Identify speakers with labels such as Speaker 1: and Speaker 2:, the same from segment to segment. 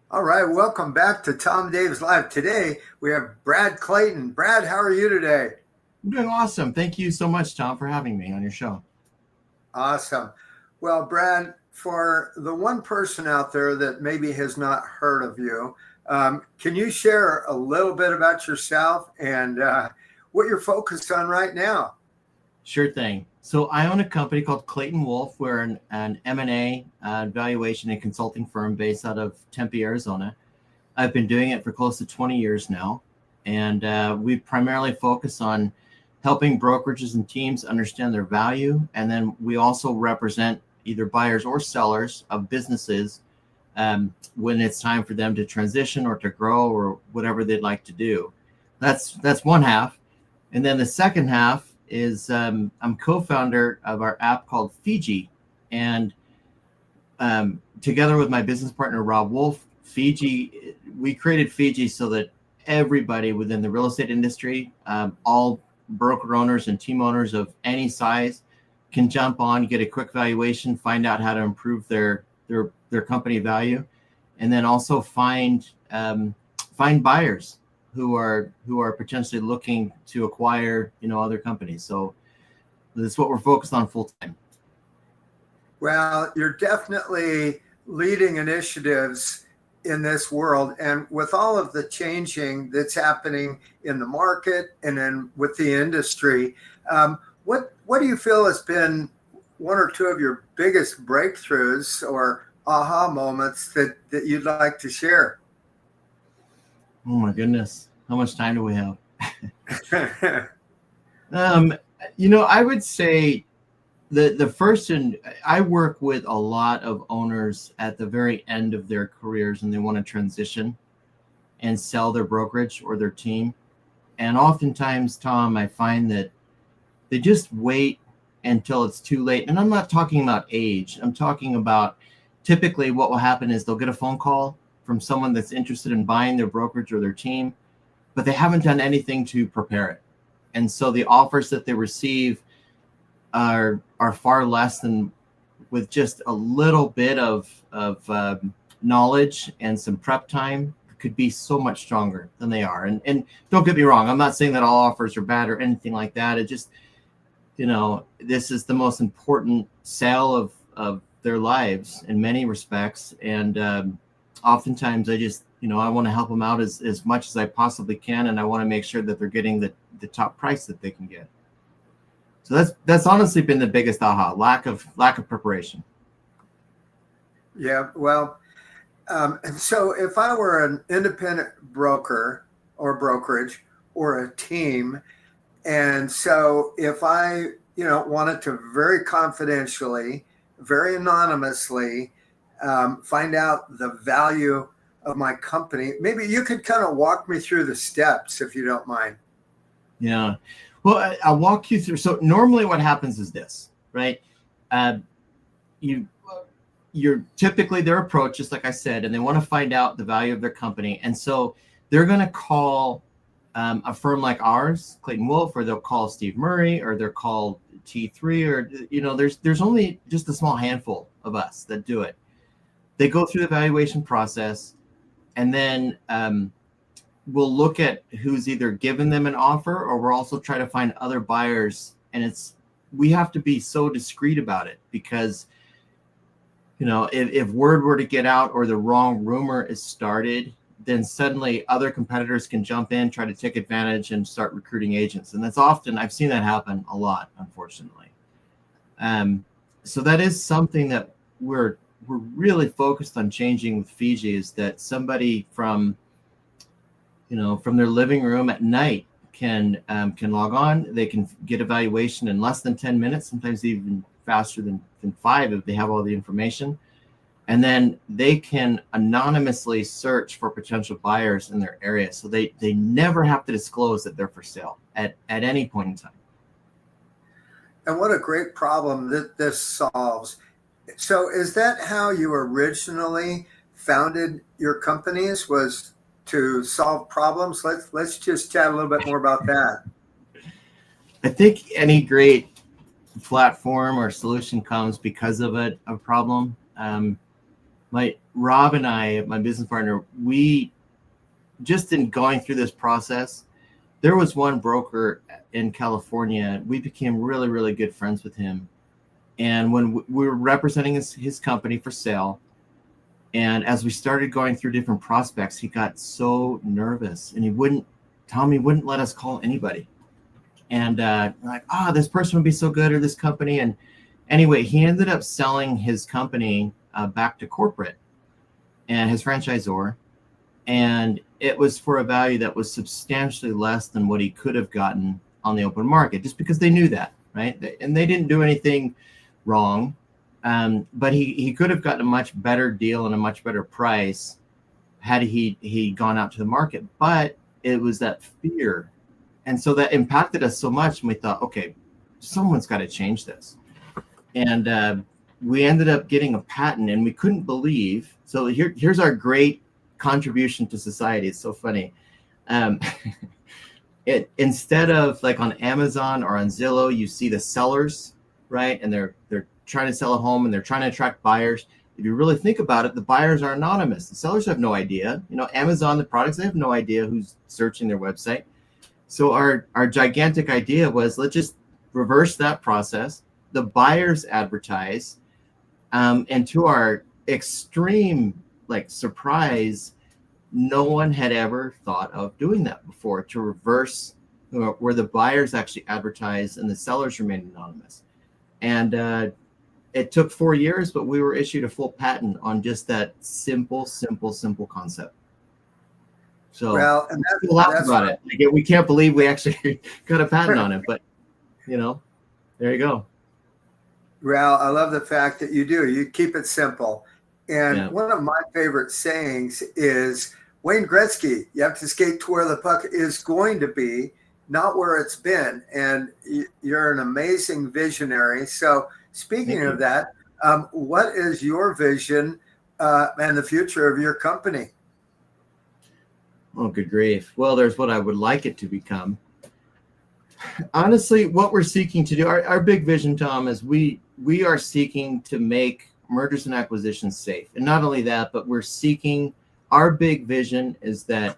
Speaker 1: All right, welcome back to Tom Davis Live. Today we have Brad Clayton. Brad, how are you today?
Speaker 2: I'm doing awesome. Thank you so much, Tom, for having me on your show.
Speaker 1: Awesome. Well, Brad, for the one person out there that maybe has not heard of you, can you share a little bit about yourself and what you're focused on right now?
Speaker 2: Sure thing. So I own a company called ClaytonWolf. We're an M&A valuation and consulting firm based out of Tempe, Arizona. I've been doing it for close to 20 years now. And we primarily focus on helping brokerages and teams understand their value. And then we also represent either buyers or sellers of businesses when it's time for them to transition or to grow or whatever they'd like to do. That's one half. And then the second half is I'm co-founder of our app called FIJI. And together with my business partner, Rob Wolf, we created FIJI so that everybody within the real estate industry, all broker owners and team owners of any size can jump on, get a quick valuation, find out how to improve their company value, and then also find buyers who are potentially looking to acquire other companies. So that's what we're focused on full time.
Speaker 1: Well, you're definitely leading initiatives in this world, and with all of the changing that's happening in the market and then with the industry, what do you feel has been one or two of your biggest breakthroughs or aha moments that you'd like to share?
Speaker 2: Oh my goodness, how much time do we have? I would say the first, and I work with a lot of owners at the very end of their careers and they want to transition and sell their brokerage or their team. And oftentimes, Tom, I find that they just wait until it's too late. And I'm not talking about age. I'm talking about typically what will happen is they'll get a phone call from someone that's interested in buying their brokerage or their team, but they haven't done anything to prepare it. And so the offers that they receive are far less than with just a little bit of knowledge and some prep time could be so much stronger than they are. And don't get me wrong, I'm not saying that all offers are bad or anything like that. It just, this is the most important sale of their lives in many respects. And oftentimes I just, I want to help them out as much as I possibly can. And I want to make sure that they're getting the top price that they can get. So that's honestly been the biggest aha, lack of preparation.
Speaker 1: Yeah, well, so if I were an independent broker or brokerage or a team, and so if I, wanted to very confidentially, very anonymously find out the value of my company, maybe you could kind of walk me through the steps if you don't mind.
Speaker 2: Yeah. Well, I'll walk you through. So normally what happens is this, right? You're typically their approach, just like I said, and they want to find out the value of their company. And so they're going to call a firm like ours, Clayton Wolf, or they'll call Steve Murray, or they'll call T3, or, there's only just a small handful of us that do it. They go through the valuation process, and then we'll look at who's either given them an offer, or we'll also try to find other buyers. And we have to be so discreet about it because, if word were to get out or the wrong rumor is started, then suddenly other competitors can jump in, try to take advantage and start recruiting agents. And that's often, I've seen that happen a lot, unfortunately. So that is something that we're really focused on changing with FIJI, is that somebody from their living room at night can log on. They can get a valuation in less than 10 minutes, sometimes even faster than 5 if they have all the information. And then they can anonymously search for potential buyers in their area. So they never have to disclose that they're for sale at any point in time.
Speaker 1: And what a great problem that this solves. So is that how you originally founded your companies, was to solve problems? Let's just chat a little bit more about that.
Speaker 2: I think any great platform or solution comes because of a problem. My Rob and I, my business partner, we just in going through this process, there was one broker in California. We became really, really good friends with him. And when we were representing his company for sale, and as we started going through different prospects, he got so nervous and he wouldn't let us call anybody. And like, this person would be so good, or this company. And anyway, he ended up selling his company back to corporate and his franchisor. And it was for a value that was substantially less than what he could have gotten on the open market, just because they knew that, right? And they didn't do anything wrong. But he could have gotten a much better deal and a much better price had he gone out to the market. But it was that fear. And so that impacted us so much. And we thought, okay, someone's got to change this. And we ended up getting a patent, and we couldn't believe. So here's our great contribution to society. It's so funny. Instead of like on Amazon or on Zillow, you see the sellers, right? And they're trying to sell a home and they're trying to attract buyers. If you really think about it, the buyers are anonymous. The sellers have no idea. Amazon, the products, they have no idea who's searching their website. So our gigantic idea was, let's just reverse that process. The buyers advertise, and to our extreme surprise, no one had ever thought of doing that before, to reverse where the buyers actually advertise and the sellers remain anonymous. And it took 4 years, but we were issued a full patent on just that simple concept. So
Speaker 1: well, and
Speaker 2: we laugh about it. Like, we can't believe we actually got a patent on it, but there you go.
Speaker 1: Well, I love the fact that you keep it simple. And one of my favorite sayings is, Wayne Gretzky, you have to skate to where the puck is going to be, not where it's been. And you're an amazing visionary. So speaking of that, what is your vision and the future of your company?
Speaker 2: Oh, good grief. Well, there's what I would like it to become. Honestly, what we're seeking to do, our big vision, Tom, is we are seeking to make mergers and acquisitions safe. And not only that, but our big vision is that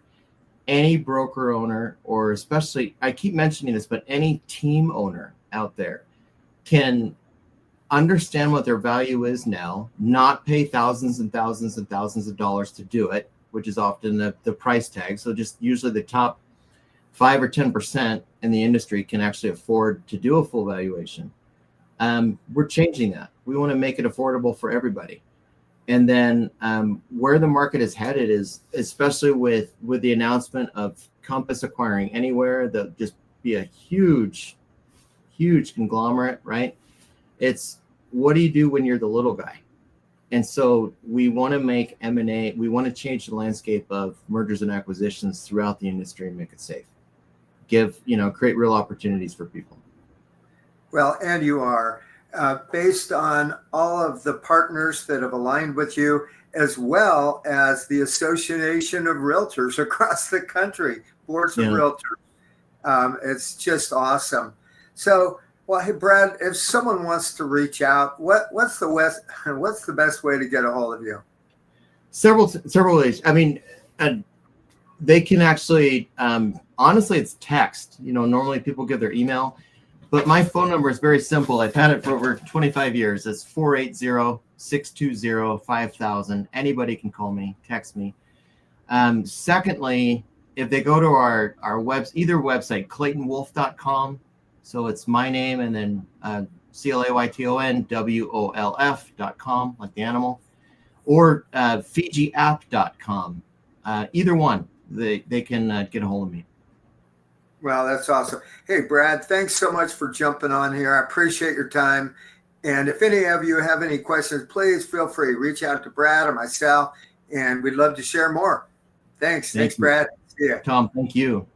Speaker 2: any broker owner, or especially, I keep mentioning this, but any team owner out there can understand what their value is now, not pay thousands and thousands and thousands of dollars to do it, which is often the price tag. So just usually the top 5 or 10% in the industry can actually afford to do a full valuation. We're changing that. We want to make it affordable for everybody. And then where the market is headed is, especially with the announcement of Compass acquiring Anywhere, that'll just be a huge conglomerate, right? It's, what do you do when you're the little guy? And so we want to make M&A, we want to change the landscape of mergers and acquisitions throughout the industry and make it safe. Create real opportunities for people.
Speaker 1: Well, and you are, based on all of the partners that have aligned with you, as well as the Association of Realtors across the country, boards of realtors. It's just awesome. So, well, hey, Brad, if someone wants to reach out, what's the best way to get a hold of you?
Speaker 2: Several ways. I mean, they can actually, honestly, it's text. Normally people give their email, but my phone number is very simple. I've had it for over 25 years. It's 480-620-5000. Anybody can call me, text me. Secondly, if they go to our either website, ClaytonWolf.com. So it's my name and then ClaytonWolf.com, like the animal, or FIJIapp.com. Either one, they can get a hold of me.
Speaker 1: Well, that's awesome. Hey, Brad, thanks so much for jumping on here. I appreciate your time. And if any of you have any questions, please feel free. Reach out to Brad or myself, and we'd love to share more. Thanks, Brad. See ya.
Speaker 2: Tom, thank you.